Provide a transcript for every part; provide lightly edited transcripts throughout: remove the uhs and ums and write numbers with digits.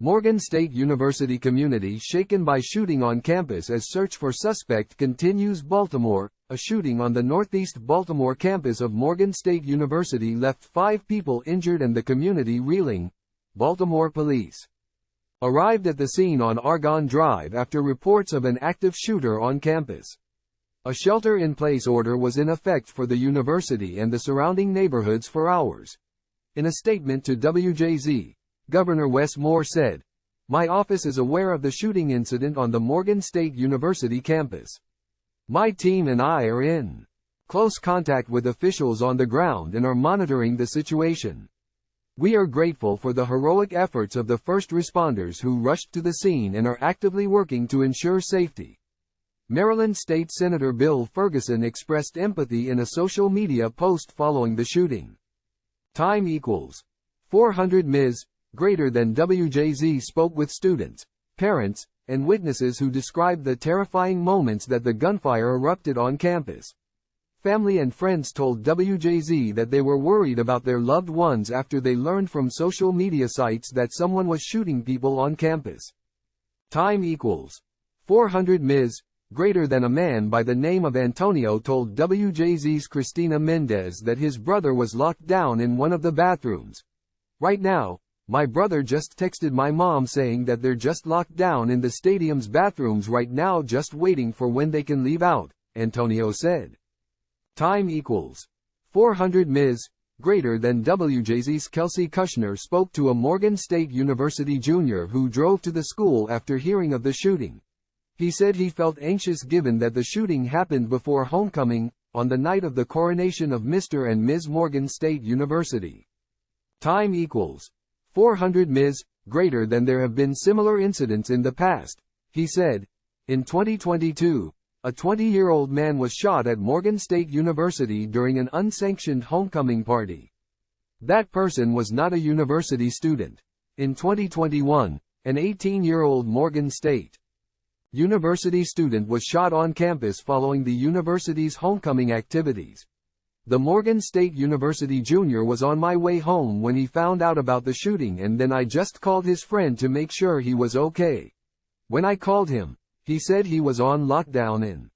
Morgan State University community shaken by shooting on campus as search for suspect continues. Baltimore, a shooting on the Northeast Baltimore campus of Morgan State University left 5 people injured and the community reeling. Baltimore Police arrived at the scene on Argonne Drive after reports of an active shooter on campus. A shelter-in-place order was in effect for the university and the surrounding neighborhoods for hours. In a statement to WJZ, Governor Wes Moore said, "My office is aware of the shooting incident on the Morgan State University campus. My team and I are in close contact with officials on the ground and are monitoring the situation. We are grateful for the heroic efforts of the first responders who rushed to the scene and are actively working to ensure safety." Maryland State Senator Bill Ferguson expressed empathy in a social media post following the shooting. Time equals 400 Ms. Greater than WJZ spoke with students, parents, and witnesses who described the terrifying moments that the gunfire erupted on campus. Family and friends told WJZ that they were worried about their loved ones after they learned from social media sites that someone was shooting people on campus. Time equals 400 Ms. Greater than a man by the name of Antonio told WJZ's Christina Mendez that his brother was locked down in one of the bathrooms. "Right now, my brother just texted my mom saying that they're just locked down in the stadium's bathrooms right now just waiting for when they can leave out," Antonio said. Time equals 400 Ms. Greater than WJZ's Kelsey Kushner spoke to a Morgan State University junior who drove to the school after hearing of the shooting. He said he felt anxious given that the shooting happened before homecoming, on the night of the coronation of Mr. and Ms. Morgan State University. Time equals 400 Ms. Greater than there have been similar incidents in the past, he said. In 2022, a 20-year-old man was shot at Morgan State University during an unsanctioned homecoming party. That person was not a university student. In 2021, an 18-year-old Morgan State University student was shot on campus following the university's homecoming activities. The Morgan State University junior was on my way home when he found out about the shooting and then I just called his friend to make sure he was okay. When I called him, he said he was on lockdown and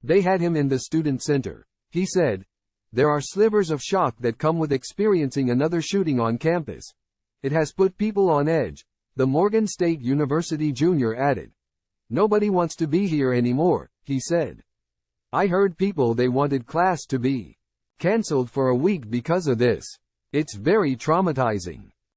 they had him in the student center. He said, "There are slivers of shock that come with experiencing another shooting on campus. It has put people on edge," the Morgan State University junior added. "Nobody wants to be here anymore," he said. "I heard people they wanted class to be canceled for a week because of this. It's very traumatizing."